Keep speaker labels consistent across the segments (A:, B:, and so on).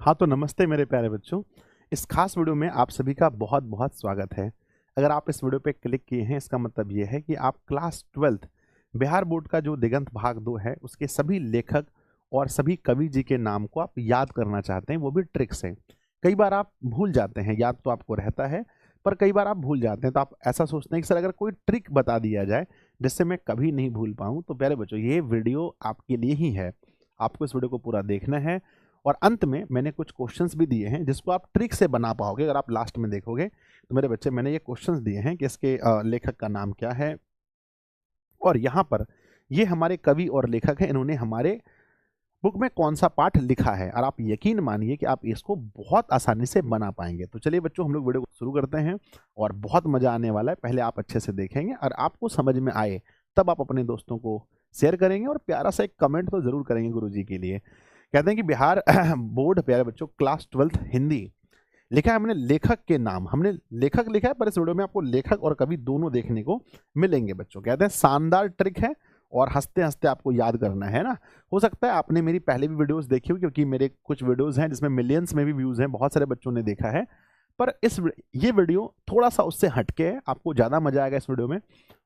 A: हाँ, तो नमस्ते मेरे प्यारे बच्चों। इस खास वीडियो में आप सभी का बहुत बहुत स्वागत है। अगर आप इस वीडियो पे क्लिक किए हैं, इसका मतलब ये है कि आप क्लास 12th बिहार बोर्ड का जो दिगंत भाग 2 है, उसके सभी लेखक और सभी कवि जी के नाम को आप याद करना चाहते हैं, वो भी ट्रिक से। कई बार आप भूल जाते हैं, याद तो आपको रहता है, पर कई बार आप भूल जाते हैं, तो आप ऐसा सोचते हैं कि सर अगर कोई ट्रिक बता दिया जाए, जिससे मैं कभी नहीं भूल पाऊँ, तो प्यारे बच्चों ये वीडियो आपके लिए ही है। आपको इस वीडियो को पूरा देखना है और अंत में मैंने कुछ क्वेश्चंस भी दिए हैं जिसको आप ट्रिक से बना पाओगे। अगर आप लास्ट में देखोगे तो मेरे बच्चे मैंने ये क्वेश्चंस दिए हैं कि इसके लेखक का नाम क्या है, और यहाँ पर ये हमारे कवि और लेखक हैं, इन्होंने हमारे बुक में कौन सा पाठ लिखा है, और आप यकीन मानिए कि आप इसको बहुत आसानी से बना पाएंगे। तो चलिए बच्चों, हम लोग वीडियो को शुरू करते हैं और बहुत मजा आने वाला है। पहले आप अच्छे से देखेंगे और आपको समझ में आए तब आप अपने दोस्तों को शेयर करेंगे और प्यारा सा एक कमेंट तो जरूर करेंगे गुरुजी के लिए। कहते हैं कि बिहार बोर्ड प्यारे बच्चों क्लास 12th हिंदी लिखा है हमने लेखक के नाम, हमने लेखक लिखा है, पर इस वीडियो में आपको लेखक और कवि दोनों देखने को मिलेंगे बच्चों। कहते हैं शानदार ट्रिक है और हंसते हंसते आपको याद करना है ना। हो सकता है आपने मेरी पहले भी वीडियोस देखी हो, क्योंकि मेरे कुछ वीडियोस हैं जिसमें मिलियंस में भी व्यूज हैं, बहुत सारे बच्चों ने देखा है। पर ये वीडियो थोड़ा सा उससे हटके है, आपको ज़्यादा मजा आएगा इस वीडियो में।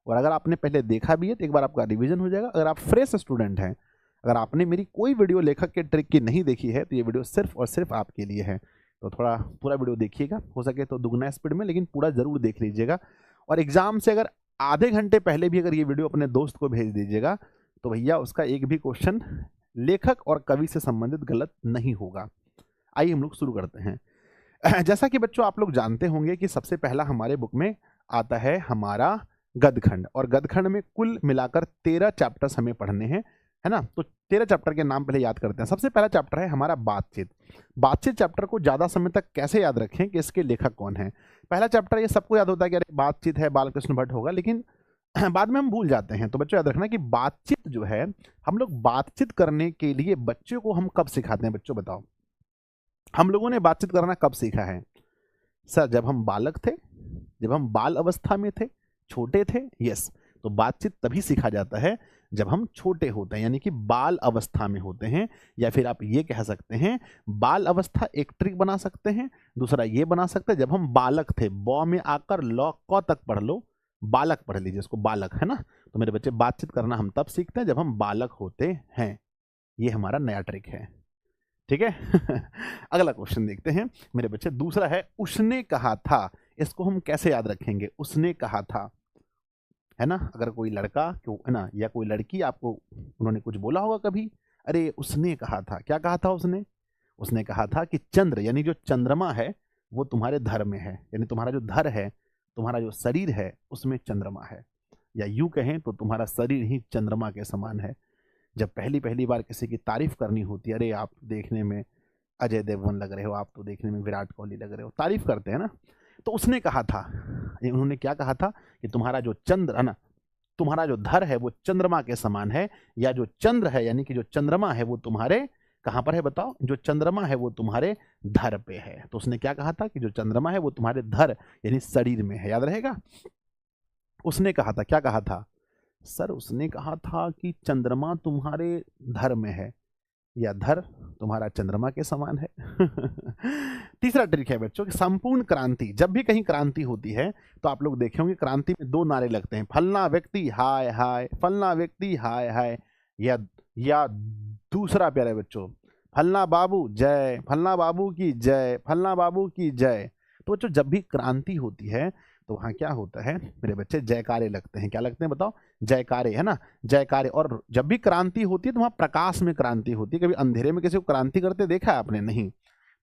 A: और अगर आपने पहले देखा भी है तो एक बार आपका रिविजन हो जाएगा। अगर आप फ्रेश स्टूडेंट हैं, अगर आपने मेरी कोई वीडियो लेखक के ट्रिक की नहीं देखी है, तो ये वीडियो सिर्फ और सिर्फ आपके लिए है। तो थोड़ा पूरा वीडियो देखिएगा, हो सके तो दुगना स्पीड में, लेकिन पूरा जरूर देख लीजिएगा। और एग्जाम से अगर आधे घंटे पहले भी अगर ये वीडियो अपने दोस्त को भेज दीजिएगा, तो भैया उसका एक भी क्वेश्चन लेखक और कवि से संबंधित गलत नहीं होगा। आइए हम लोग शुरू करते हैं। जैसा कि बच्चों आप लोग जानते होंगे कि सबसे पहला हमारे बुक में आता है हमारा गदखंड, और गदखंड में कुल मिलाकर 13 चैप्टर्स हमें पढ़ने हैं, है ना। तो 13 चैप्टर के नाम पहले याद करते हैं। सबसे पहला चैप्टर है हमारा बातचीत। बातचीत चैप्टर को ज्यादा समय तक कैसे याद रखें कि इसके लेखक कौन है। पहला चैप्टर ये सबको याद होता है कि अरे बातचीत है, बालकृष्ण भट्ट होगा, लेकिन बाद में हम भूल जाते हैं। तो बच्चों याद रखना कि बातचीत जो है, हम लोग बातचीत करने के लिए बच्चों को हम कब सिखाते हैं, बच्चों बताओ। हम लोगों ने बातचीत करना कब सीखा है? सर जब हम बालक थे, जब हम बाल अवस्था में थे, छोटे थे। यस, तो बातचीत तभी सीखा जाता है जब हम छोटे होते हैं, यानी कि बाल अवस्था में होते हैं। या फिर आप ये कह सकते हैं, बाल अवस्था एक ट्रिक बना सकते हैं। दूसरा ये बना सकते हैं जब हम बालक थे, बॉ में आकर लॉ क तक पढ़ लो, बालक पढ़ लीजिए इसको, बालक, है ना। तो मेरे बच्चे बातचीत करना हम तब सीखते हैं जब हम बालक होते हैं। ये हमारा नया ट्रिक है, ठीक है। अगला क्वेश्चन देखते हैं मेरे बच्चे। दूसरा है उसने कहा था। इसको हम कैसे याद रखेंगे? उसने कहा था, है ना। अगर कोई लड़का है ना, या कोई लड़की, आपको उन्होंने कुछ बोला होगा कभी, अरे उसने कहा था। क्या कहा था उसने? उसने कहा था कि चंद्र, यानी जो चंद्रमा है वो तुम्हारे धर में है, यानी तुम्हारा जो धर है, तुम्हारा जो शरीर है, उसमें चंद्रमा है। या यूं कहें तो तुम्हारा शरीर ही चंद्रमा के समान है। जब पहली पहली बार किसी की तारीफ करनी होती है, अरे आप तो देखने में अजय देवगन लग रहे हो, आप तो देखने में विराट कोहली लग रहे हो, तारीफ करते हैं ना। तो उसने कहा था, उन्होंने क्या कहा था कि तुम्हारा जो चंद्र है ना, तुम्हारा जो धर है वो चंद्रमा के समान है। या जो चंद्र है, यानी कि जो चंद्रमा है वो तुम्हारे कहां पर है बताओ? जो चंद्रमा है वो तुम्हारे धर पे है। तो उसने क्या कहा था कि जो चंद्रमा है वो तुम्हारे धर यानी शरीर में है। याद रहेगा, उसने कहा था। क्या कहा था? सर उसने कहा था कि चंद्रमा तुम्हारे धर में है, या धर तुम्हारा चंद्रमा के समान है। तीसरा ट्रिक है बच्चों कि संपूर्ण क्रांति। जब भी कहीं क्रांति होती है तो आप लोग देखे होंगे क्रांति में दो नारे लगते हैं, फलना व्यक्ति हाय हाय, फलना व्यक्ति हाय हाय। या दूसरा प्यारे बच्चों, फलना बाबू जय, फलना बाबू की जय, फलना बाबू की जय। तो बच्चों जब भी क्रांति होती है तो वहां क्या होता है मेरे बच्चे? जयकारे लगते हैं। क्या लगते हैं बताओ? जयकारे, है ना, जयकारे। और जब भी क्रांति होती है तो वहां प्रकाश में क्रांति होती है। कभी अंधेरे में किसी को क्रांति करते देखा है आपने? नहीं।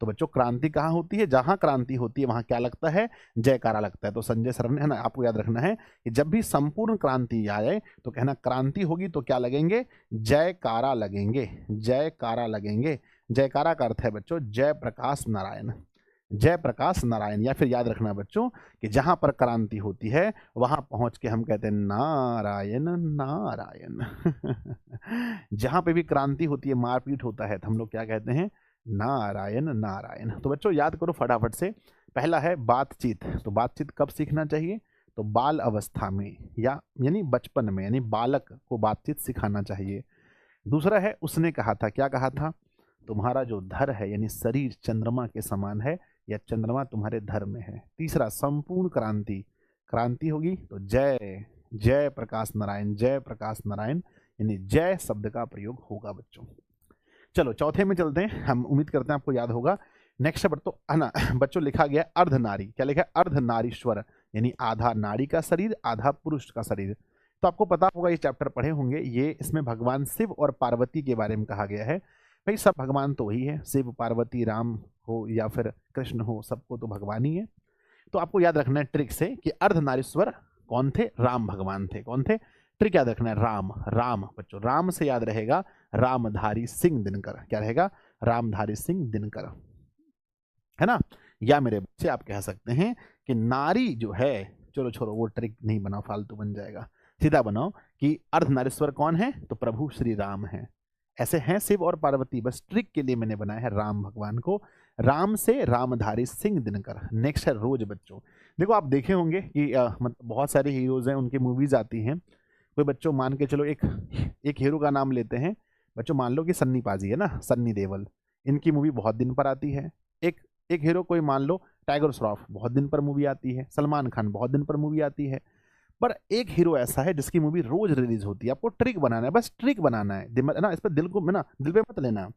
A: तो बच्चों क्रांति कहाँ होती है? जहां क्रांति होती है वहां क्या लगता है? जयकारा लगता है। तो संजय सर ने, है ना, आपको याद रखना है कि जब भी संपूर्ण क्रांति आए तो कहना क्रांति होगी तो क्या लगेंगे? जयकारा लगेंगे, जयकारा लगेंगे। जयकारा का अर्थ है बच्चों जय प्रकाश नारायण, जय प्रकाश नारायण। या फिर याद रखना बच्चों कि जहां पर क्रांति होती है वहां पहुंच के हम कहते हैं नारायण नारायण। जहां पे भी क्रांति होती है, मारपीट होता है, तो हम लोग क्या कहते हैं? नारायण नारायण। तो बच्चों याद करो फटाफट से। पहला है बातचीत। तो बातचीत कब सीखना चाहिए? तो बाल अवस्था में, या यानी बचपन में, यानी बालक को बातचीत सिखाना चाहिए। दूसरा है उसने कहा था। क्या कहा था? तुम्हारा जो धर है यानी शरीर चंद्रमा के समान है या चंद्रमा तुम्हारे धर में है। तीसरा, संपूर्ण क्रांति, क्रांति होगी तो जय, जय प्रकाश नारायण, जय प्रकाश नारायण यानी जय शब्द का प्रयोग होगा बच्चों। चलो चौथे में चलते हैं, हम उम्मीद करते हैं आपको याद होगा। नेक्स्ट तो है ना बच्चों, लिखा गया अर्धनारी, क्या लिखा है? अर्धनारीश्वर यानी आधा नारी का शरीर आधा पुरुष का शरीर। तो आपको पता होगा, ये चैप्टर पढ़े होंगे, ये इसमें भगवान शिव और पार्वती के बारे में कहा गया है। भाई सब भगवान तो वही है, शिव पार्वती राम हो या फिर कृष्ण हो, सबको तो भगवान ही है। तो आपको याद रखना है ट्रिक से कि अर्धनारीश्वर कौन थे? राम भगवान थे। कौन थे? ट्रिक याद रखना है, राम। राम बच्चों, राम से याद रहेगा रामधारी सिंह दिनकर। क्या रहेगा? रामधारी सिंह दिनकर, है ना। या मेरे बच्चे आप कह सकते हैं कि नारी जो है, चलो छोड़ो वो ट्रिक नहीं बनाओ, फालतू बन जाएगा, सीधा बनाओ कि अर्धनारीश्वर कौन है? तो प्रभु श्री राम है। ऐसे हैं शिव और पार्वती, बस ट्रिक के लिए मैंने बनाया है राम भगवान को। राम से रामधारी सिंह दिनकर। नेक्स्ट है रोज बच्चों। देखो आप देखे होंगे कि मतलब बहुत सारे हीरोज हैं, उनकी मूवीज आती हैं। कोई बच्चों मान के चलो एक हीरो का नाम लेते हैं बच्चों, मान लो कि सन्नी पाजी है ना, सन्नी देओल, इनकी मूवी बहुत दिन पर आती है। एक हीरो कोई मान लो टाइगर श्रॉफ, बहुत दिन पर मूवी आती है। सलमान खान, बहुत दिन पर मूवी आती है। पर एक हीरो ऐसा है जिसकी मूवी रोज रिलीज होती है। आपको ट्रिक बनाना है, बस ट्रिक बनाना है, दिमाग ना, इस पर दिल को ना, दिल पे मत लेना।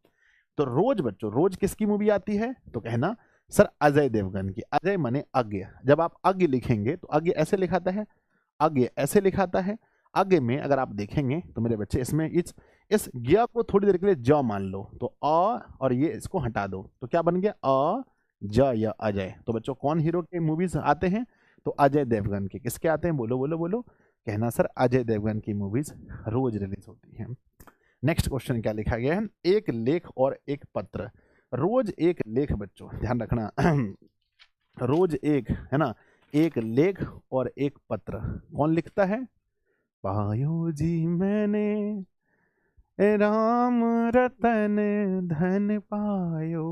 A: तो रोज बच्चों, रोज किसकी मूवी आती है? तो कहना सर अजय देवगन की। अजय माने अज्ञ। जब आप अज्ञ लिखेंगे तो अज्ञ ऐसे लिखाता है, अज्ञ ऐसे लिखाता है। अज्ञ में अगर आप देखेंगे तो मेरे बच्चे इसमें इस गिया को थोड़ी देर के लिए ज मान लो, तो अ और ये इसको हटा दो तो क्या बन गया? अ ज या अजय। तो बच्चों कौन हीरो के मूवीज आते हैं? तो अजय देवगन के। किसके आते हैं? बोलो बोलो बोलो। कहना सर अजय देवगन की मूवीज रोज रिलीज होती हैं। नेक्स्ट क्वेश्चन क्या लिखा गया है? एक लेख और एक पत्र। रोज एक लेख बच्चों, ध्यान रखना रोज एक, है ना, एक लेख और एक पत्र। कौन लिखता है? पायो जी मैंने राम रतन धन पायो।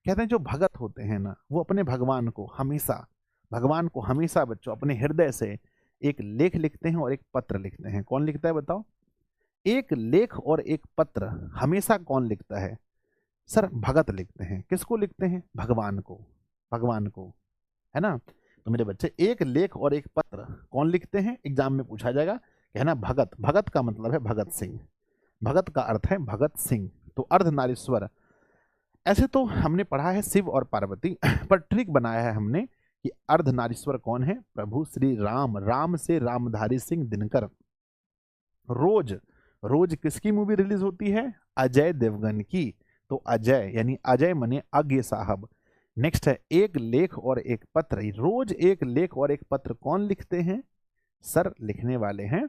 A: कहते हैं जो भगत होते हैं ना, वो अपने भगवान को हमेशा बच्चों अपने हृदय से एक लेख लिखते हैं और एक पत्र लिखते हैं। कौन लिखता है बताओ? एक लेख और एक पत्र हमेशा कौन लिखता है? सर भगत लिखते हैं। किसको लिखते हैं? भगवान को, है ना। तो मेरे बच्चे एक लेख और एक पत्र कौन लिखते हैं? एग्जाम में पूछा जाएगा। कहना भगत। भगत का मतलब है भगत सिंह, भगत का अर्थ है भगत सिंह। तो अर्धनारीश्वर, ऐसे तो हमने पढ़ा है शिव और पार्वती, पर ट्रिक बनाया है हमने कि अर्धनारीश्वर कौन है? प्रभु श्री राम। राम से रामधारी सिंह दिनकर। रोज किसकी मूवी रिलीज होती है? अजय देवगन की। तो अजय यानी अजय मने अज्ञ साहब। नेक्स्ट है एक लेख और एक पत्र। रोज एक लेख और एक पत्र कौन लिखते हैं? सर लिखने वाले हैं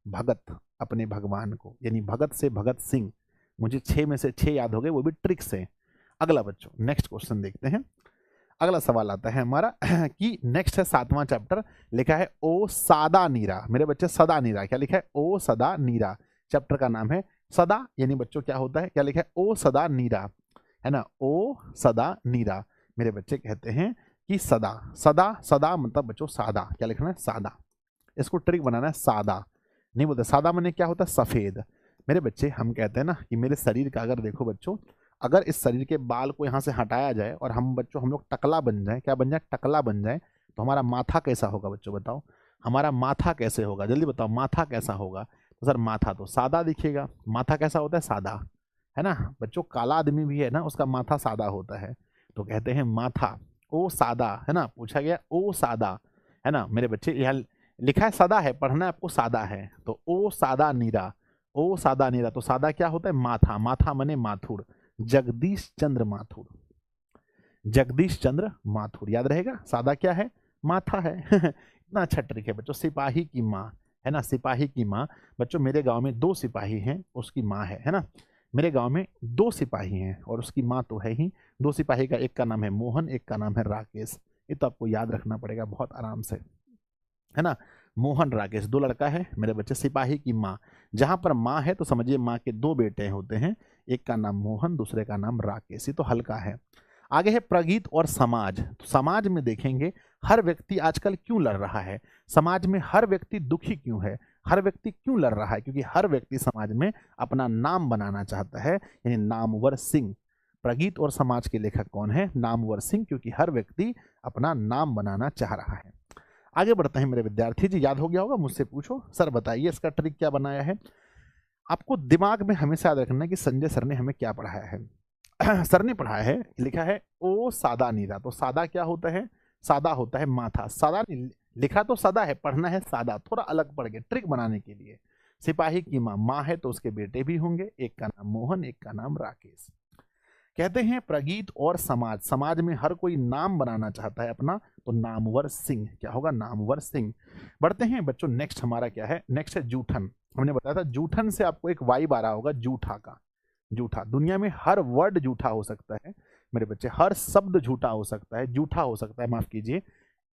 A: भगत, अपने भगवान को, यानी भगत से भगत सिंह। मुझे 6 में से 6 याद हो गए, वो भी ट्रिक से। अगला बच्चों नेक्स्ट क्वेश्चन देखते हैं। अगला सवाल आता है हमारा कि नेक्स्ट है 7वां चैप्टर, लिखा है ओ सादा नीरा। मेरे बच्चे सदा नीरा, क्या लिखा है? ओ सदा नीरा। चैप्टर का नाम है सदा, यानी बच्चों क्या होता है? क्या लिखा है? ओ सदा नीरा, है ना। ओ सदा नीरा। मेरे बच्चे कहते हैं कि सदा, सदा मतलब बच्चों सादा। क्या लिखना है? सादा। इसको ट्रिक बनाना है, सादा नहीं बोलते। सादा माने क्या होता है? सफेद। मेरे बच्चे हम कहते हैं ना कि मेरे शरीर का अगर देखो बच्चों, अगर इस शरीर के बाल को यहाँ से हटाया जाए और हम लोग टकला बन जाए, क्या बन जाए? टकला बन जाए, तो हमारा माथा कैसा होगा बच्चों? बताओ हमारा माथा कैसे होगा? जल्दी बताओ माथा कैसा होगा? तो सर माथा तो सादा दिखेगा। माथा कैसा होता है? सादा, है ना बच्चों। काला आदमी भी है ना, उसका माथा सादा होता है। तो कहते हैं माथा ओ सादा, है ना। पूछा गया ओ सादा, है ना। मेरे बच्चे यहाँ लिखा है सदा है, पढ़ना आपको सादा है। तो ओ सादा नीरा, ओ सादा नीरा। तो सादा क्या होता है? माथा। माथा मने माथुर। जगदीश चंद्र माथुर, जगदीश चंद्र माथुर। याद रहेगा सादा क्या है? माथा है इतना अच्छा ट्रिक है बच्चों। सिपाही की माँ, है ना, सिपाही की माँ। बच्चों मेरे गांव में 2 सिपाही हैं, उसकी माँ है ना। मेरे गांव में 2 सिपाही हैं और उसकी माँ तो है ही। 2 सिपाही का एक का नाम है मोहन, एक का नाम है राकेश। ये तो आपको याद रखना पड़ेगा बहुत आराम से, है ना। मोहन राकेश 2 लड़का है मेरे बच्चे। सिपाही की माँ, जहां पर माँ है तो समझिए माँ के 2 बेटे होते हैं, एक का नाम मोहन, दूसरे का नाम राकेश। ये तो हल्का है। आगे है प्रगीत और समाज। तो समाज में देखेंगे हर व्यक्ति आजकल क्यों लड़ रहा है? समाज में हर व्यक्ति दुखी क्यों है? हर व्यक्ति क्यों लड़ रहा है? क्योंकि हर व्यक्ति समाज में अपना नाम बनाना चाहता है, यानी नामवर सिंह। प्रगीत और समाज के लेखक कौन है? नामवर सिंह, क्योंकि हर व्यक्ति अपना नाम बनाना चाह रहा है। आगे बढ़ते हैं मेरे विद्यार्थी जी, याद हो गया होगा, मुझसे पूछो सर बताइए इसका ट्रिक क्या बनाया है। आपको दिमाग में हमेशा याद रखना है कि संजय सर ने हमें क्या पढ़ाया है। सर ने पढ़ाया है, लिखा है ओ सादा नीरा। तो सादा क्या होता है? सादा होता है माथा। सादा लिखा तो सादा है, पढ़ना है सादा, थोड़ा अलग पढ़ के ट्रिक बनाने के लिए। सिपाही की माँ माँ है तो उसके बेटे भी होंगे, एक का नाम मोहन, एक का नाम राकेश। कहते हैं प्रगीत और समाज, समाज में हर कोई नाम बनाना चाहता है अपना, तो नामवर सिंह। क्या होगा? नामवर सिंह। बढ़ते हैं बच्चों, नेक्स्ट हमारा क्या है? नेक्स्ट है जूठन। हमने बताया था जूठन से आपको एक वाइब आ रहा होगा, जूठा का। जूठा, दुनिया में हर वर्ड जूठा हो सकता है मेरे बच्चे, हर शब्द झूठा हो सकता है, जूठा हो सकता है, माफ कीजिए।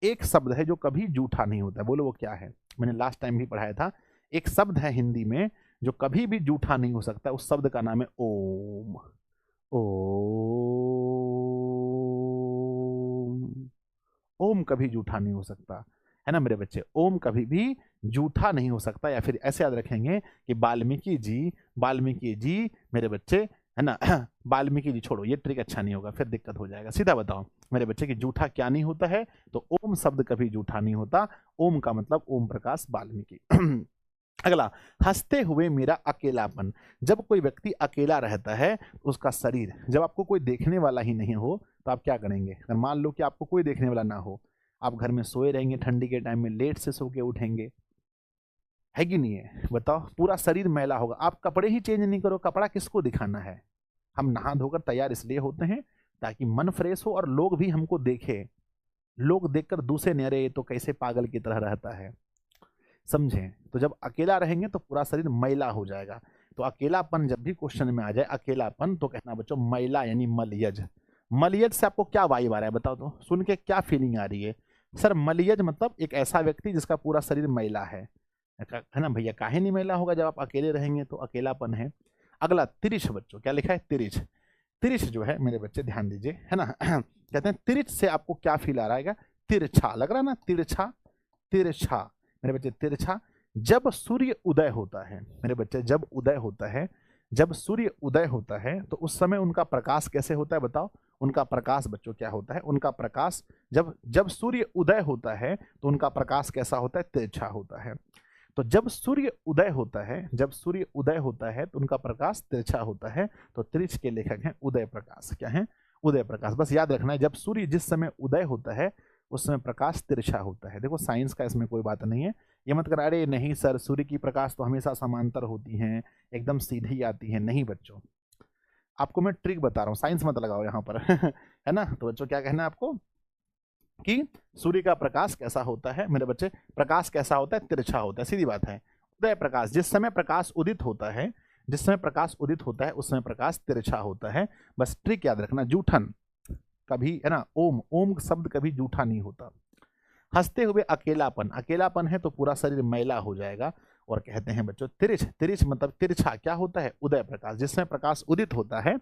A: एक शब्द है जो कभी जूठा नहीं होता है, बोलो वो क्या है? मैंने लास्ट टाइम भी पढ़ाया था, एक शब्द है हिंदी में जो कभी भी जूठा नहीं हो सकता, उस शब्द का नाम है ओम। ओम, ओम कभी जूठा नहीं हो सकता, है ना मेरे बच्चे? ओम कभी भी जूठा नहीं हो सकता। या फिर ऐसे याद रखेंगे कि वाल्मीकि जी, वाल्मीकि जी मेरे बच्चे, है ना। वाल्मीकि जी छोड़ो, ये ट्रिक अच्छा नहीं होगा, फिर दिक्कत हो जाएगा। सीधा बताओ मेरे बच्चे कि जूठा क्या नहीं होता है? तो ओम शब्द कभी जूठा नहीं होता। ओम का मतलब ओम प्रकाश वाल्मीकि। अगला, हंसते हुए मेरा अकेलापन। जब कोई व्यक्ति अकेला रहता है, उसका शरीर, जब आपको कोई देखने वाला ही नहीं हो तो आप क्या करेंगे? अगर मान लो कि आपको कोई देखने वाला ना हो, आप घर में सोए रहेंगे, ठंडी के टाइम में लेट से सो के उठेंगे, है कि नहीं है? बताओ, पूरा शरीर मैला होगा, आप कपड़े ही चेंज नहीं करो, कपड़ा किसको दिखाना है? हम नहा धोकर तैयार इसलिए होते हैं ताकि मन फ्रेश हो और लोग भी हमको देखे, लोग देखकर दूसरे नहीं, अरे ये तो कैसे पागल की तरह रहता है, समझे? तो जब अकेला रहेंगे तो पूरा शरीर मैला हो जाएगा। तो अकेलापन जब भी क्वेश्चन में आ जाए, अकेलापन, तो कहना बच्चों मैला यानी मलयज। मलयज से आपको क्या वाइब आ रहा है बताओ तो, सुन के क्या फीलिंग आ रही है? सर मलयज मतलब एक ऐसा व्यक्ति जिसका पूरा शरीर मैला है ना भैया? काहे नहीं मैला होगा, जब आप अकेले रहेंगे तो अकेलापन है। अगला तिरिछ बच्चों, क्या लिखा है? तिरिछ। तिरिछ जो है मेरे बच्चे ध्यान दीजिए, है ना। कहते हैं तिरिछ से आपको क्या फील आ रहा है? तिरछा लग रहा है ना, तिरछा, तिरछा मेरे बच्चे, तिरछा। जब सूर्य उदय होता है मेरे बच्चे, जब उदय होता है, जब सूर्य उदय होता है तो उस समय उनका प्रकाश कैसे होता है बताओ? उनका प्रकाश बच्चों क्या होता है? उनका प्रकाश, जब जब सूर्य उदय होता है तो उनका प्रकाश कैसा होता है? तिरछा होता है। तो जब सूर्य उदय होता है, जब सूर्य उदय होता है तो उनका प्रकाश तिरछा होता है। तो तिरछ के लेखक हैं उदय प्रकाश। क्या है? उदय प्रकाश। बस याद रखना है, जब सूर्य जिस समय उदय होता है उस समय प्रकाश तिरछा होता है। देखो साइंस का इसमें कोई बात नहीं है, ये मत कर अरे नहीं सर सूर्य की प्रकाश तो हमेशा समांतर होती हैं, एकदम सीधी आती है। नहीं बच्चों, आपको मैं ट्रिक बता रहा हूँ, साइंस मत लगाओ यहाँ पर। है ना। तो बच्चों क्या कहना है आपको कि सूर्य का प्रकाश कैसा होता है मेरे बच्चे? प्रकाश कैसा होता है? तिरछा होता है, सीधी बात है। उदय प्रकाश, जिस समय प्रकाश उदित होता है, जिस समय प्रकाश उदित होता है उस समय प्रकाश तिरछा होता है। बस ट्रिक याद रखना, जूठन कभी, है ना, ओम, ओम शब्द कभी जूठा नहीं होता। हंसते हुए अकेलापन, अकेलापन है तो पूरा शरीर मैला हो जाएगा। और कहते हैं बच्चों तिरछ, तिरछ मतलब तिरछा क्या होता है? उदय प्रकाश, जिस समय प्रकाश उदित होता है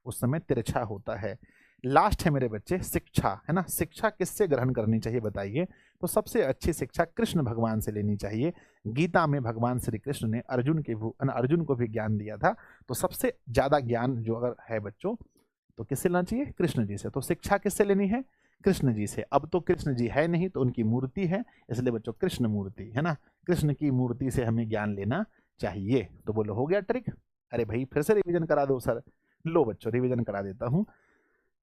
A: उस समय तिरछा होता है। लास्ट है मेरे बच्चे शिक्षा, है ना। शिक्षा किससे ग्रहण करनी चाहिए बताइए? तो सबसे अच्छी शिक्षा कृष्ण भगवान से लेनी चाहिए। गीता में भगवान श्री कृष्ण ने अर्जुन को भी ज्ञान दिया था। तो सबसे ज्यादा ज्ञान जो अगर है बच्चों तो किससे लेना चाहिए? कृष्ण जी से। तो शिक्षा किससे लेनी है? कृष्ण जी से। अब तो कृष्ण जी है नहीं तो उनकी मूर्ति है, इसलिए बच्चों कृष्ण मूर्ति, है ना, कृष्ण की मूर्ति से हमें ज्ञान लेना चाहिए। तो बोलो हो गया ट्रिक? अरे भाई फिर से रिवीजन करा दो सर। लो बच्चों रिवीजन करा देता हूं।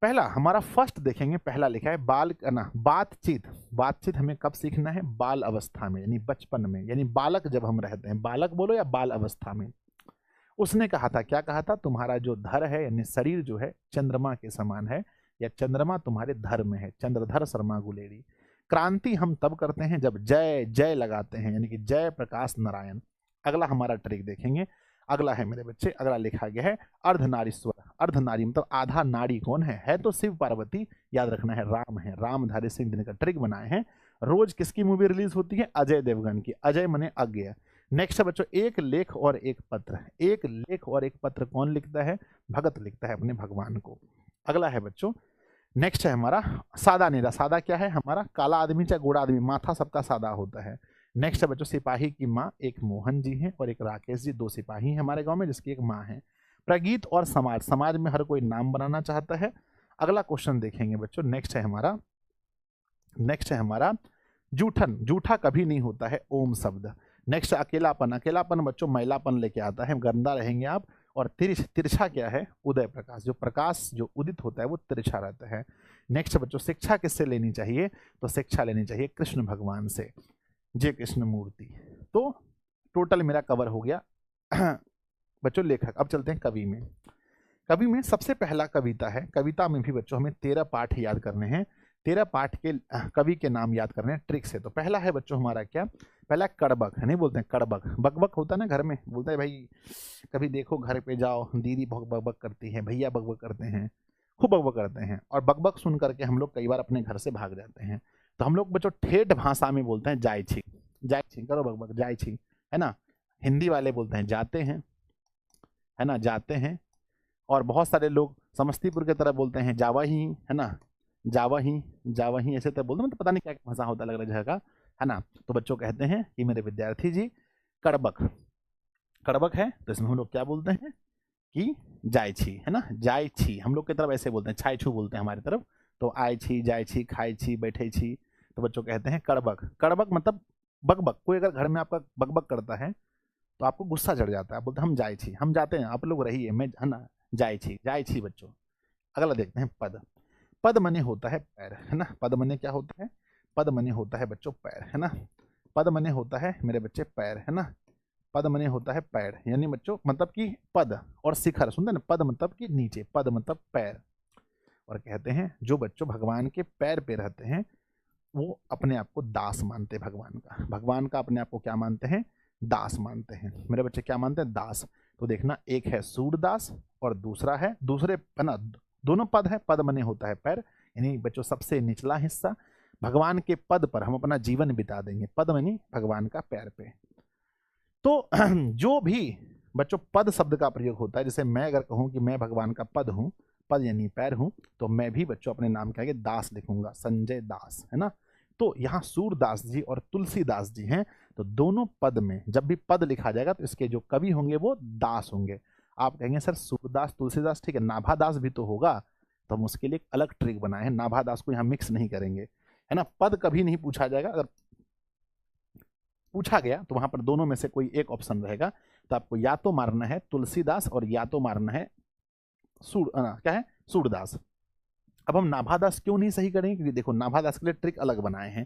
A: पहला हमारा फर्स्ट देखेंगे, पहला लिखा है बाल ना बातचीत। बातचीत हमें कब सीखना है? बाल अवस्था में, यानी बचपन में, यानी बालक जब हम रहते हैं, बालक बोलो या बाल अवस्था में। उसने कहा था, क्या कहा था? तुम्हारा जो धर है यानी शरीर जो है चंद्रमा के समान है, या चंद्रमा तुम्हारे धर में है। चंद्रधर शर्मा गुलेरी। क्रांति हम तब करते हैं जब जय जय लगाते हैं, यानी कि जय प्रकाश नारायण। अगला हमारा ट्रिक देखेंगे। अगला है मेरे बच्चे, अगला लिखा गया है अर्धनारीश्वर। अर्धनारी मतलब आधा नारी कौन है? तो शिव पार्वती। याद रखना है राम है, रामधारी सिंह दिनकर ट्रिक बनाए हैं। रोज किसकी मूवी रिलीज होती है? अजय देवगन की। अजय मने अज्ञेय। नेक्स्ट है बच्चों एक लेख और एक पत्र। एक लेख और एक पत्र कौन लिखता है? भगत लिखता है अपने भगवान को। अगला है बच्चों, नेक्स्ट है हमारा सादा नीरा। सादा क्या है हमारा? काला आदमी चाहे गोरा आदमी, माथा सबका सादा होता है। नेक्स्ट है बच्चों सिपाही की माँ एक मोहन जी हैं और एक राकेश जी, 2 सिपाही हैं हमारे गांव में जिसकी एक माँ है। प्रगीत और समाज, समाज में हर कोई नाम बनाना चाहता है। अगला क्वेश्चन देखेंगे बच्चों, नेक्स्ट है हमारा जूठन, जूठा कभी नहीं होता है ओम शब्द। नेक्स्ट अकेलापन, अकेलापन बच्चों मैलापन लेके आता है, गंदा रहेंगे आप। और तिरछा क्या है, उदय प्रकाश, जो प्रकाश जो उदित होता है वो तिरछा रहता है। नेक्स्ट बच्चों शिक्षा किससे लेनी चाहिए, तो शिक्षा लेनी चाहिए कृष्ण भगवान से, जय कृष्ण मूर्ति। तो टोटल मेरा कवर हो गया बच्चों लेखक। अब चलते हैं कवि में। कवि में सबसे पहला कविता है, कविता में भी बच्चों हमें 13 पाठ याद करने हैं। 13 पाठ के कवि के नाम याद करने हैं ट्रिक से। तो पहला है बच्चों हमारा क्या, पहला कड़बक, नहीं बोलते हैं कड़बक, बकबक होता है ना घर में, बोलता है भाई कभी देखो घर पे जाओ दीदी बहुत बकबक करती है, भैया बकबक करते हैं, खूब बकबक करते हैं। और बकबक सुन करके हम लोग कई बार अपने घर से भाग जाते हैं। तो हम लोग बच्चों ठेठ भाषा में बोलते हैं जाय छी, जाय छी करो बकबक, जाय छी, है ना। हिंदी वाले बोलते हैं जाते हैं, है ना, जाते हैं। और बहुत सारे लोग समस्तीपुर की तरफ बोलते हैं जावा ही, है ना, जावा ही, जावा ही ऐसे तो बोलते हैं, मतलब पता नहीं क्या भाषा होता है अलग अलग जगह का, है ना। तो बच्चों कहते हैं कि मेरे विद्यार्थी जी कड़बक, कड़बक है तो इसमें हम लोग क्या बोलते हैं कि जाय छी, है ना, जाय छी। हम लोग की तरफ ऐसे बोलते हैं, छाई छू बोलते हैं हमारी तरफ। तो आय छी, जाय छी, खाई छी, बैठे छी। तो बच्चों कहते हैं कड़बक, कड़बक मतलब बकबक। कोई अगर घर में आपका बकबक करता है तो आपको गुस्सा चढ़ जाता है, आप बोलते हैं हम जाय छी, हम जाते हैं, आप लोग रहिए, मैं, है ना, जाय छी, जाय छी बच्चों। अगला देखते हैं पद। पद मने होता है पैर, है ना, पद मने क्या होता है, पद मने होता है बच्चों पैर, है ना। पद मने होता है मेरे बच्चे पैर, है ना, पद मने होता है पैर, यानी बच्चों मतलब कि पद और शिखर, सुनते ना, पद मतलब कि नीचे, पद मतलब पैर। और कहते हैं जो बच्चों भगवान के पैर पे रहते हैं वो अपने आप को दास मानते हैं भगवान का, भगवान का अपने आप को क्या मानते हैं, दास मानते हैं। मेरे बच्चे क्या मानते हैं, दास। तो देखना एक है सूरदास और दूसरा है, दूसरे, है ना, दोनों पद है, पद मने होता है पैर, यानी बच्चों सबसे निचला हिस्सा। भगवान के पद पर हम अपना जीवन बिता देंगे, पद मनी भगवान का पैर पे। तो जो भी बच्चों पद शब्द का प्रयोग होता है, जैसे मैं अगर कहूं कि मैं भगवान का पद हूं, पद यानी पैर हूं, तो मैं भी बच्चों अपने नाम के आगे दास लिखूंगा, संजय दास, है ना। तो यहाँ सूरदास जी और तुलसीदास जी हैं, तो दोनों पद में जब भी पद लिखा जाएगा तो इसके जो कवि होंगे वो दास होंगे। आप कहेंगे सर सूरदास तुलसीदास ठीक है, नाभादास भी तो होगा, तो हम उसके लिए एक अलग ट्रिक बनाए हैं, नाभादास को यहाँ मिक्स नहीं करेंगे, है ना। पद कभी नहीं पूछा जाएगा, अगर पूछा गया तो वहां पर दोनों में से कोई एक ऑप्शन रहेगा। तो आपको या तो मारना है तुलसीदास और या तो मारना है क्या है, सूरदास। अब हम नाभादास क्यों नहीं सही करेंगे, क्योंकि देखो नाभादास के लिए ट्रिक अलग बनाए हैं।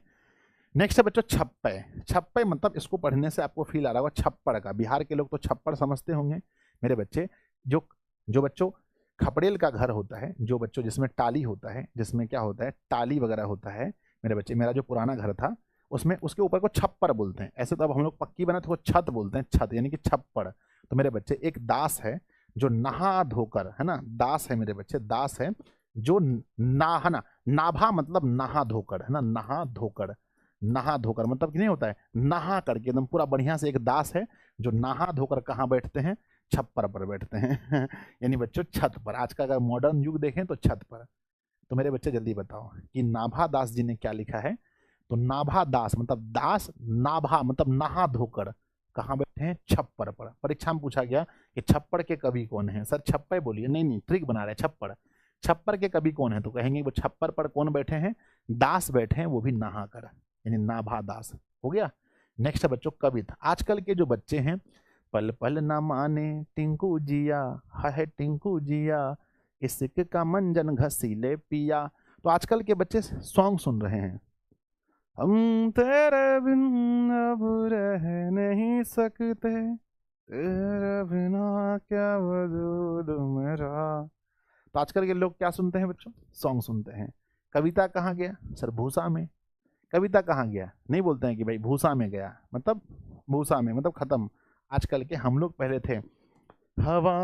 A: नेक्स्ट है बच्चों छप्पे। छप्पे मतलब इसको पढ़ने से आपको फील आ रहा होगा छप्पड़ का, बिहार के लोग तो छप्पड़ समझते होंगे मेरे बच्चे। जो जो बच्चों खपड़ेल का घर होता है, जो बच्चों जिसमें टाली होता है, जिसमें क्या होता है टाली वगैरह होता है मेरे बच्चे, मेरा जो पुराना घर था उसमें उसके ऊपर को छप्पर बोलते हैं। ऐसे तो अब हम लोग पक्की बना तो छत बोलते हैं, छत यानी कि छप्पड़। तो मेरे बच्चे एक दास है जो नहा धोकर, है ना, दास है मेरे बच्चे, दास है जो ना नाभा मतलब नहा धोकर, है ना, नहा धोकर, नहा धोकर मतलब कि नहीं होता है नहा करके एकदम पूरा बढ़िया से, एक दास है जो नहा धोकर कहाँ बैठते हैं, छप्पर पर बैठते हैं यानी बच्चों छत पर। आज का अगर मॉडर्न युग देखें तो छत पर। तो मेरे बच्चे जल्दी बताओ कि नाभा दास जी ने क्या लिखा है। तो नाभा दास मतलब दास, नाभा मतलब नहा धोकर कहाँ बैठे हैं, छप्पर पर। परीक्षा में पूछा गया कि छप्पर के कवि कौन है, सर छप्पर बोलिए, नहीं नहीं ट्रिक बना रहे हैं, छप्पर, छप्पर के कवि कौन है, तो कहेंगे वो छप्पर पर कौन बैठे हैं, दास बैठे हैं, वो भी नहा कर, यानी नाभा दास हो गया। नेक्स्ट है बच्चों कवित। आजकल के जो बच्चे हैं, पल पल न माने टिंकू जिया, है टिंकू जिया, इश्क का मंजन घसीले पिया। तो आजकल के बच्चे सॉन्ग सुन रहे हैं, हम तेरे बिन अब रह नहीं सकते, तेरे बिना क्या वजूद मेरा। तो आजकल के लोग क्या सुनते हैं बच्चों, सॉन्ग सुनते हैं। कविता कहाँ गया, सर भूसा में। कविता कहाँ गया, नहीं बोलते हैं कि भाई भूसा में गया, मतलब भूसा में मतलब खत्म। आजकल के हम लोग पहले थे, हवा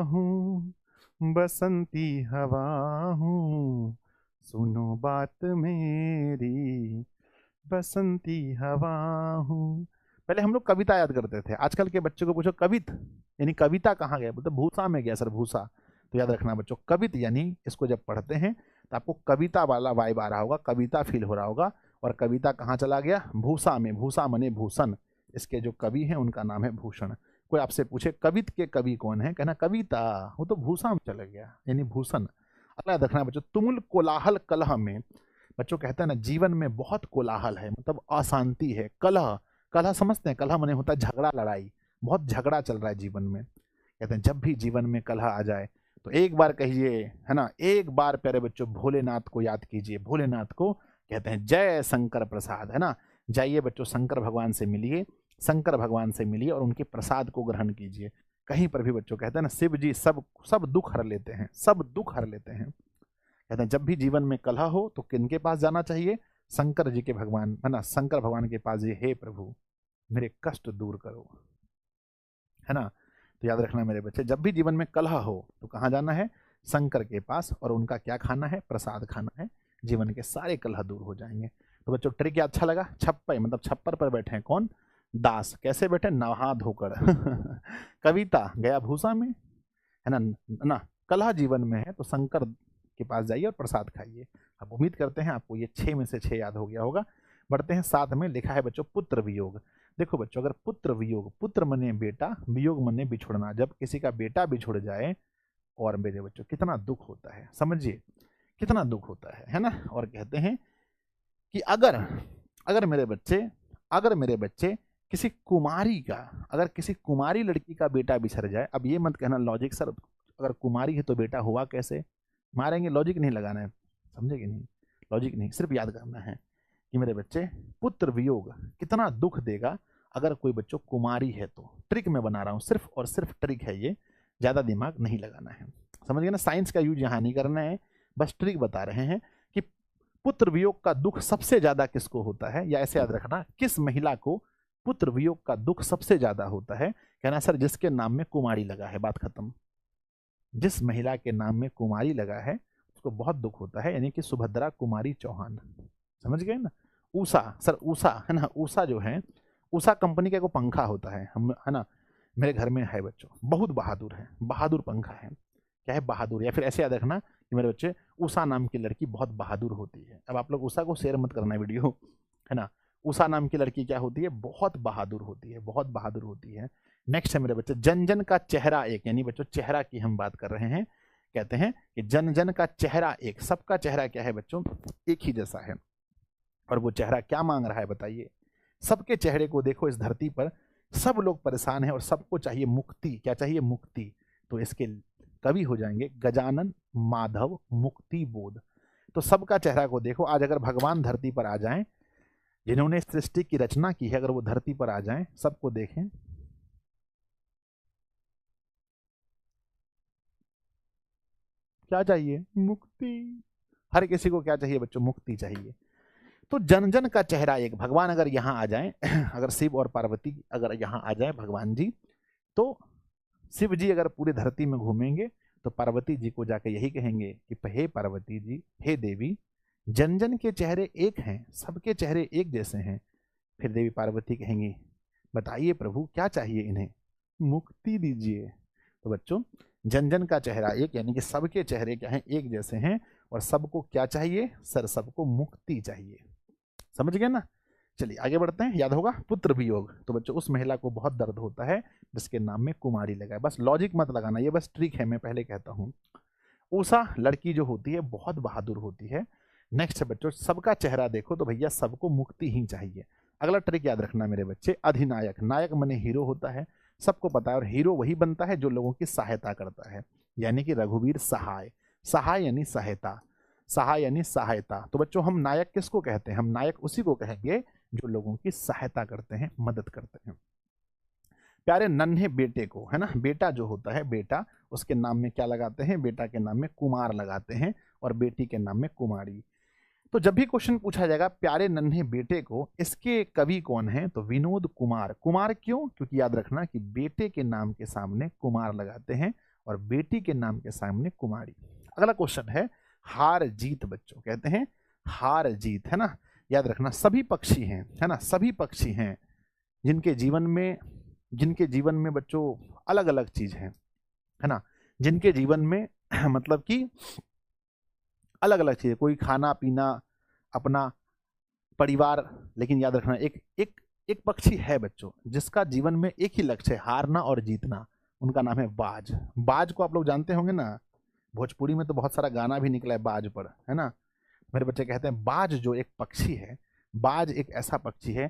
A: हूँ बसंती हवा हूँ, सुनो बात मेरी बसंती हवा हूँ। पहले हम लोग कविता याद करते थे, आजकल के बच्चों को पूछो कवित यानी कविता कहाँ गया, मतलब भूसा में गया सर, भूसा। तो याद रखना बच्चों कवित यानी इसको जब पढ़ते हैं तो आपको कविता वाला वाइब आ रहा होगा, कविता फील हो रहा होगा, और कविता कहाँ चला गया, भूसा में। भूसा मने भूषण, इसके जो कवि हैं उनका नाम है भूषण। कोई आपसे पूछे कवित के कवि कौन है, कहना कविता, वो तो भूसा में चला गया यानी भूषण। अगला देखना बच्चों, तुमुल कोलाहल कलह में। बच्चों कहते हैं ना जीवन में बहुत कोलाहल है, मतलब अशांति है। कलह, कलह समझते हैं, कलह मने होता है झगड़ा लड़ाई, बहुत झगड़ा चल रहा है जीवन में। कहते हैं जब भी जीवन में कलह आ जाए तो एक बार कहिए, है ना, एक बार प्यारे बच्चों भोलेनाथ को याद कीजिए। भोलेनाथ को कहते हैं जय शंकर प्रसाद, है ना। जाइए बच्चों शंकर भगवान से मिलिए, शंकर भगवान से मिलिए और उनके प्रसाद को ग्रहण कीजिए। कहीं पर भी बच्चों कहते हैं ना शिव जी सब सब दुख हर लेते हैं, सब दुख हर लेते हैं। कहते हैं जब भी जीवन में कलह हो तो किनके पास जाना चाहिए, शंकर जी के भगवान, है ना, शंकर भगवान के पास ये, हे प्रभु मेरे कष्ट दूर करो, है ना। तो याद रखना मेरे बच्चे, जब भी जीवन में कलह हो तो कहाँ जाना है, शंकर के पास, और उनका क्या खाना है, प्रसाद खाना है। जीवन के सारे कलह दूर हो जाएंगे। तो बच्चों ट्रिक क्या अच्छा लगा, छप्पे मतलब छप्पर पर बैठे हैं कौन, दास। कैसे बैठे, नहा धोकर कविता गया भूसा में, है ना, ना कलह जीवन में है तो शंकर के पास जाइए और प्रसाद खाइए। अब उम्मीद करते हैं आपको ये 6 में से 6 याद हो गया होगा। बढ़ते हैं 7 में, लिखा है बच्चों पुत्र वियोग। देखो बच्चों अगर पुत्र वियोग, पुत्र मने बेटा, वियोग मने बिछुड़ना, जब किसी का बेटा बिछुड़ जाए और मेरे बच्चों कितना दुख होता है, समझिए कितना दुख होता है ना। और कहते हैं कि अगर अगर मेरे बच्चे किसी कुमारी का, अगर किसी कुमारी लड़की का बेटा बिछड़ जाए, अब ये मत कहना लॉजिक सर अगर कुमारी है तो बेटा हुआ कैसे, मारेंगे, लॉजिक नहीं लगाना है, समझे कि नहीं, लॉजिक नहीं, सिर्फ याद करना है कि मेरे बच्चे पुत्र वियोग कितना दुख देगा अगर कोई बच्चों कुमारी है तो। ट्रिक में बना रहा हूँ, सिर्फ और सिर्फ ट्रिक है ये, ज्यादा दिमाग नहीं लगाना है, समझ गए ना। साइंस का यूज यहाँ नहीं करना है, बस ट्रिक बता रहे हैं कि पुत्र वियोग का दुख सबसे ज्यादा किसको होता है, या ऐसे याद रखना किस महिला को पुत्र वियोग का दुख सबसे ज्यादा होता है। कहना सर जिसके नाम में कुमारी लगा है, बात खत्म। जिस महिला के नाम में कुमारी लगा है उसको बहुत दुख होता है, यानी कि सुभद्रा कुमारी चौहान, समझ गए ना। उषा, सर उषा है ना, उषा जो है, उषा कंपनी का एक पंखा होता है, हम है ना, मेरे घर में है बच्चों, बहुत बहादुर है, बहादुर पंखा है। क्या है, बहादुर। या फिर ऐसे याद रखना कि मेरे बच्चे उषा नाम की लड़की बहुत बहादुर होती है। अब आप लोग उषा को शेयर मत करना वीडियो, है ना। उषा नाम की लड़की क्या होती है, बहुत बहादुर होती है, बहुत बहादुर होती है। नेक्स्ट है मेरे बच्चे जन जन का चेहरा एक, यानी बच्चों चेहरा की हम बात कर रहे हैं। कहते हैं कि जन जन का चेहरा एक, सबका चेहरा क्या है बच्चों, एक ही जैसा है। और वो चेहरा क्या मांग रहा है बताइए, सबके चेहरे को देखो इस धरती पर, सब लोग परेशान हैं और सबको चाहिए मुक्ति। क्या चाहिए, मुक्ति। तो इसके कवि हो जाएंगे गजानन माधव मुक्ति बोध। तो सबका चेहरा को देखो, आज अगर भगवान धरती पर आ जाएं, जिन्होंने सृष्टि की रचना की है, अगर वो धरती पर आ जाएं, सबको देखें, क्या चाहिए, मुक्ति। हर किसी को क्या चाहिए बच्चों, मुक्ति चाहिए। तो जन जन का चेहरा एक, भगवान अगर यहाँ आ जाएं अगर शिव और पार्वती अगर यहाँ आ जाए भगवान जी, तो शिव जी अगर पूरी धरती में घूमेंगे तो पार्वती जी को जाके यही कहेंगे कि हे पार्वती जी, हे देवी, जन जन के चेहरे एक हैं, सबके चेहरे एक जैसे हैं। फिर देवी पार्वती कहेंगी बताइए प्रभु क्या चाहिए इन्हें, मुक्ति दीजिए। तो बच्चों जन जन का चेहरा एक, यानी कि सबके चेहरे क्या हैं, एक जैसे हैं, और सबको क्या चाहिए सर, सबको मुक्ति चाहिए, समझ गए ना। चलिए आगे बढ़ते हैं। याद होगा पुत्र वियोग, तो बच्चों उस महिला को बहुत दर्द होता है जिसके नाम में कुमारी लगा है। बस लॉजिक मत लगाना, ये बस ट्रिक है, मैं पहले कहता हूँ। उषा लड़की जो होती है बहुत बहादुर होती है। नेक्स्ट है बच्चों सबका चेहरा देखो तो भैया सबको मुक्ति ही चाहिए। अगला ट्रिक याद रखना मेरे बच्चे, अधिनायक, नायक मने हीरो होता है, सबको पता है, और हीरो वही बनता है जो लोगों की सहायता करता है, यानी कि रघुवीर सहाय। सहाय यानी सहायता, सहाय यानी सहायता। तो बच्चों हम नायक किसको कहते हैं, हम नायक उसी को कहेंगे जो लोगों की सहायता करते हैं, मदद करते हैं। प्यारे नन्हे बेटे को, है ना, बेटा जो होता है, बेटा उसके नाम में क्या लगाते हैं, बेटा के नाम में कुमार लगाते हैं, और बेटी के नाम में कुमारी। तो जब भी क्वेश्चन पूछा जाएगा प्यारे नन्हे बेटे को, इसके कवि कौन है, तो विनोद कुमार। कुमार क्यों, क्योंकि याद रखना कि बेटे के नाम के सामने कुमार लगाते हैं और बेटी के नाम के सामने कुमारी। अगला क्वेश्चन है हार जीत। बच्चों कहते हैं हार जीत, है ना। याद रखना सभी पक्षी हैं, है ना, सभी पक्षी हैं जिनके जीवन में बच्चों अलग अलग चीज है ना, जिनके जीवन में मतलब कि अलग अलग चीजें, कोई खाना पीना अपना परिवार, लेकिन याद रखना एक एक एक पक्षी है बच्चों जिसका जीवन में एक ही लक्ष्य है, हारना और जीतना। उनका नाम है बाज। बाज को आप लोग जानते होंगे ना, भोजपुरी में तो बहुत सारा गाना भी निकला है बाज पर, है ना। मेरे बच्चे कहते हैं बाज जो एक पक्षी है, बाज एक ऐसा पक्षी है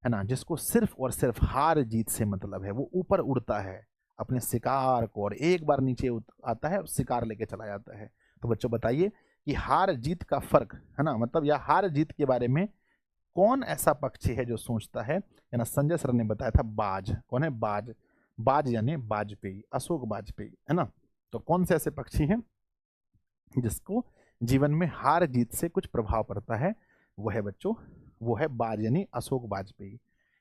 A: ना, जिसको सिर्फ और सिर्फ हार जीत से मतलब है। वो ऊपर उड़ता है अपने शिकार को, और एक बार नीचे आता है शिकार लेके चला जाता है। तो बच्चों बताइए कि हार जीत का फर्क, है ना, मतलब या हार जीत के बारे में कौन ऐसा पक्षी है जो सोचता है ना। संजय सर ने बताया था बाज। कौन है बाज? बाज यानी वाजपेयी, अशोक वाजपेयी, है ना। तो कौन से ऐसे पक्षी हैं जिसको जीवन में हार जीत से कुछ प्रभाव पड़ता है? वो है बच्चों, वो है बाज यानी अशोक वाजपेयी।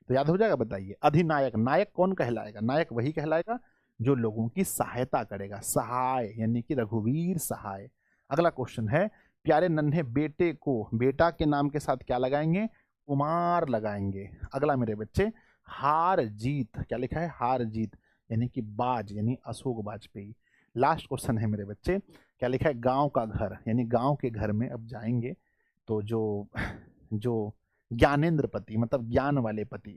A: तो याद हो जाएगा। बताइए अधिनायक, नायक कौन कहलाएगा? नायक वही कहलाएगा जो लोगों की सहायता करेगा, सहाय यानी कि रघुवीर सहाय। अगला क्वेश्चन है, प्यारे नन्हे बेटे को बेटा के नाम के साथ क्या लगाएंगे? कुमार लगाएंगे। अगला मेरे बच्चे, हार जीत, क्या लिखा है? हार जीत यानी कि बाज यानी अशोक वाजपेयी। लास्ट क्वेश्चन है मेरे बच्चे, क्या लिखा है? गांव का घर, यानी गांव के घर में अब जाएंगे तो जो जो ज्ञानेंद्र पति, मतलब ज्ञान वाले पति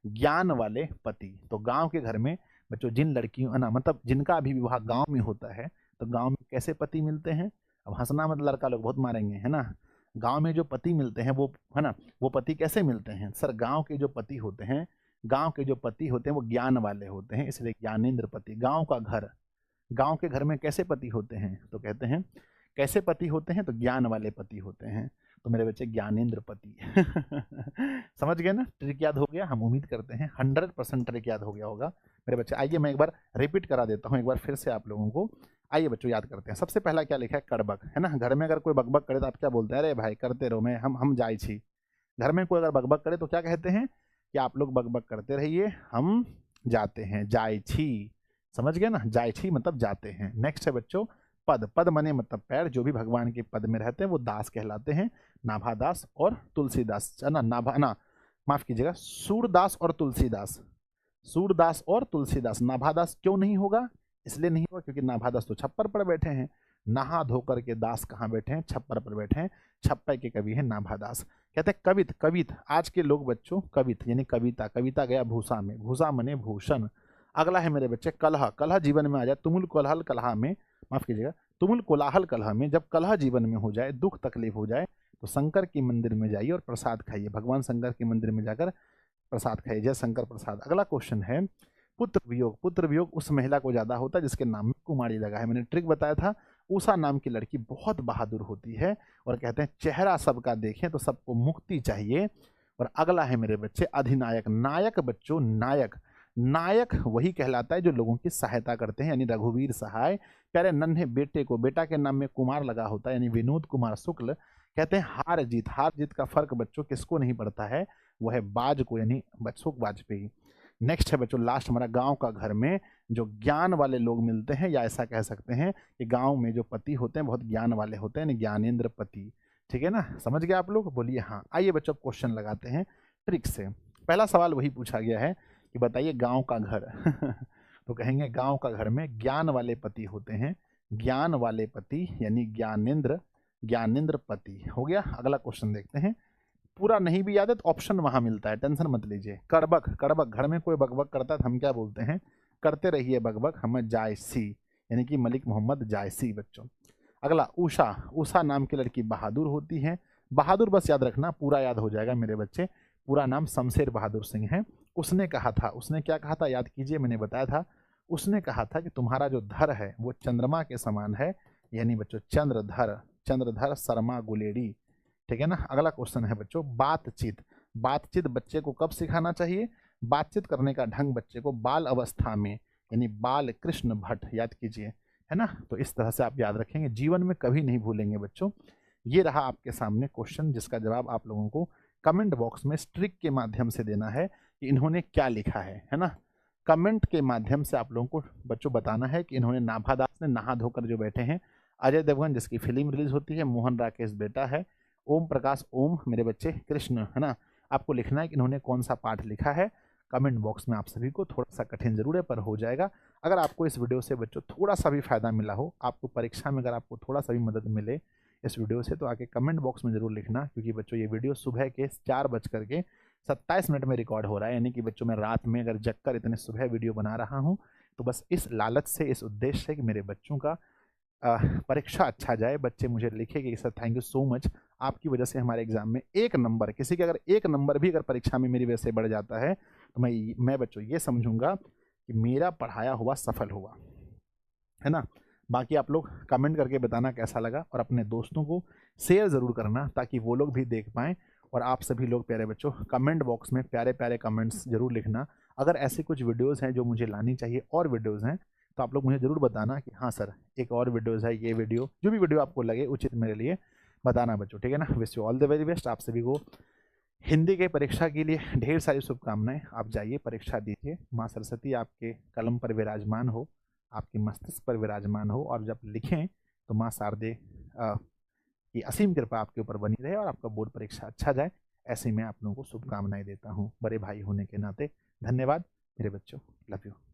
A: ज्ञान वाले पति। तो गांव के घर में बच्चों जिन लड़कियों ना, मतलब जिनका अभी विवाह गांव में होता है, तो गांव में कैसे पति मिलते हैं? अब हंसना मत, लड़का लोग बहुत मारेंगे, है ना। गांव में जो पति मिलते हैं वो, है ना, वो पति कैसे मिलते हैं? सर गांव के जो पति होते हैं, गांव के जो पति होते हैं वो ज्ञान वाले होते हैं, इसलिए ज्ञानेंद्र पति। गांव का घर, गांव के घर में कैसे पति होते हैं? तो कहते हैं कैसे पति होते हैं? तो ज्ञान वाले पति होते हैं। तो मेरे बच्चे ज्ञानेंद्र पति समझ गए ना? ट्रिक याद हो गया? हम उम्मीद करते हैं 100% ट्रिक याद हो गया होगा मेरे बच्चे। आइए मैं एक बार रिपीट करा देता हूँ एक बार फिर से आप लोगों को। आइए बच्चों याद करते हैं। सबसे पहला क्या लिखा है? कड़बक, है ना। घर में अगर कोई बकबक करे तो आप क्या बोलते हैं? अरे भाई करते रहो, मैं हम जाए छी। घर में कोई अगर बकबक करे तो क्या कहते हैं? कि आप लोग बकबक करते रहिए, हम जाते हैं, जाए छी। समझ गए ना? जाए छी मतलब जाते हैं। नेक्स्ट है बच्चों पद। पद मने मतलब पैर। जो भी भगवान के पद में रहते हैं वो दास कहलाते हैं। नाभादास और तुलसीदास, ना नाभा ना, माफ कीजिएगा, सूरदास और तुलसीदास। सूरदास और तुलसीदास। नाभादास क्यों नहीं होगा? इसलिए नहीं होगा क्योंकि नाभादास तो छप्पर पर बैठे हैं। नहा धोकर के दास कहाँ बैठे हैं? छप्पर पर बैठे हैं। छप्पर के कवि हैं नाभादास। कहते हैं कवित, कवित आज के लोग बच्चों कवित यानी कविता। कविता गया भूसा में, भूसा मने भूषण। अगला है मेरे बच्चे कलह। कलह जीवन में आ जाए, तुमुल कोलाहल कलह में, माफ कीजिएगा, तुमुल कोलाहल कलह में, जब कलह जीवन में हो जाए, दुख तकलीफ हो जाए, तो शंकर के मंदिर में जाइए और प्रसाद खाइए। भगवान शंकर के मंदिर में जाकर प्रसाद खाइए। जय शंकर प्रसाद। अगला क्वेश्चन है पुत्र वियोग। पुत्र वियोग उस महिला को ज्यादा होता है जिसके नाम में कुमारी लगा है। मैंने ट्रिक बताया था। उषा नाम की लड़की बहुत बहादुर होती है और कहते हैं चेहरा सबका देखें तो सबको मुक्ति चाहिए। और अगला है मेरे बच्चे अधिनायक। नायक बच्चों, नायक, नायक वही कहलाता है जो लोगों की सहायता करते हैं, यानी रघुवीर सहाय। प्यारे नन्हे बेटे को बेटा के नाम में कुमार लगा होता है, यानी विनोद कुमार शुक्ल। कहते हैं हार जीत। हार जीत का फर्क बच्चों किसको नहीं पड़ता है? वो है बाज को, यानी अशोक वाजपेयी। नेक्स्ट है बच्चों लास्ट हमारा गांव का घर में जो ज्ञान वाले लोग मिलते हैं, या ऐसा कह सकते हैं कि गांव में जो पति होते हैं बहुत ज्ञान वाले होते हैं, ज्ञानेंद्र पति। ठीक है ना? समझ गए आप लोग? बोलिए हाँ। आइए बच्चों क्वेश्चन लगाते हैं ट्रिक से। पहला सवाल वही पूछा गया है कि बताइए गांव का घर तो कहेंगे गांव का घर में ज्ञान वाले पति होते हैं। ज्ञान वाले पति यानी ज्ञानेंद्र, ज्ञानेंद्र पति हो गया। अगला क्वेश्चन देखते हैं। पूरा नहीं भी याद है तो ऑप्शन वहां मिलता है, टेंशन मत लीजिए। कड़बक, कड़बक घर में कोई बकबक करता है तो हम क्या बोलते हैं? करते रहिए बकबक, हमें जायसी, यानी कि मलिक मोहम्मद जायसी बच्चों। अगला उषा। उषा नाम की लड़की बहादुर होती है। बहादुर बस याद रखना, पूरा याद हो जाएगा मेरे बच्चे। पूरा नाम शमशेर बहादुर सिंह है। उसने कहा था, उसने क्या कहा था याद कीजिए, मैंने बताया था। उसने कहा था कि तुम्हारा जो धर है वो चंद्रमा के समान है, यानी बच्चों चंद्रधर, चंद्रधर शर्मा गुलेरी। ठीक है ना? अगला क्वेश्चन है बच्चों बातचीत। बातचीत बच्चे को कब सिखाना चाहिए? बातचीत करने का ढंग बच्चे को बाल अवस्था में, यानी बाल कृष्ण भट्ट, याद कीजिए, है ना। तो इस तरह से आप याद रखेंगे, जीवन में कभी नहीं भूलेंगे बच्चों। ये रहा आपके सामने क्वेश्चन जिसका जवाब आप लोगों को कमेंट बॉक्स में स्ट्रिक के माध्यम से देना है कि इन्होंने क्या लिखा है ना। कमेंट के माध्यम से आप लोगों को बच्चों बताना है कि इन्होंने नाभादास ने नहा धोकर जो बैठे हैं, अजय देवगन जिसकी फिल्म रिलीज होती है, मोहन राकेश बेटा है, ओम प्रकाश ओम मेरे बच्चे कृष्ण, है ना। आपको लिखना है कि इन्होंने कौन सा पाठ लिखा है। कमेंट बॉक्स में आप सभी को थोड़ा सा कठिन जरूर है पर हो जाएगा। अगर आपको इस वीडियो से बच्चों थोड़ा सा भी फ़ायदा मिला हो, आपको परीक्षा में अगर आपको थोड़ा सा भी मदद मिले इस वीडियो से, तो आके कमेंट बॉक्स में ज़रूर लिखना, क्योंकि बच्चों ये वीडियो सुबह के 4:27 में रिकॉर्ड हो रहा है, यानी कि बच्चों मैं रात में अगर जगकर इतने सुबह वीडियो बना रहा हूँ, तो बस इस लालच से, इस उद्देश्य से कि मेरे बच्चों का परीक्षा अच्छा जाए, बच्चे मुझे लिखे कि sir thank you so much, आपकी वजह से हमारे एग्जाम में 1 नंबर, किसी के अगर 1 नंबर भी अगर परीक्षा में मेरी वजह से बढ़ जाता है, तो मैं बच्चों ये समझूंगा कि मेरा पढ़ाया हुआ सफल हुआ, है ना। बाकी आप लोग कमेंट करके बताना कैसा लगा, और अपने दोस्तों को शेयर ज़रूर करना ताकि वो लोग भी देख पाएँ। और आप सभी लोग प्यारे बच्चों कमेंट बॉक्स में प्यारे प्यारे कमेंट्स ज़रूर लिखना। अगर ऐसी कुछ वीडियोज़ हैं जो मुझे लानी चाहिए, और वीडियोज़ हैं, तो आप लोग मुझे ज़रूर बताना कि हाँ सर एक और वीडियोज़ है, ये वीडियो, जो भी वीडियो आपको लगे उचित मेरे लिए बताना बच्चों, ठीक है ना। Wish you all the very best. आप सभी को हिंदी के परीक्षा के लिए ढेर सारी शुभकामनाएं। आप जाइए परीक्षा दीजिए, माँ सरस्वती आपके कलम पर विराजमान हो, आपके मस्तिष्क पर विराजमान हो, और जब लिखें तो माँ शारदे की असीम कृपा आपके ऊपर बनी रहे और आपका बोर्ड परीक्षा अच्छा जाए। ऐसे में आप लोगों को शुभकामनाएं देता हूँ बड़े भाई होने के नाते। धन्यवाद मेरे बच्चों, लव यू।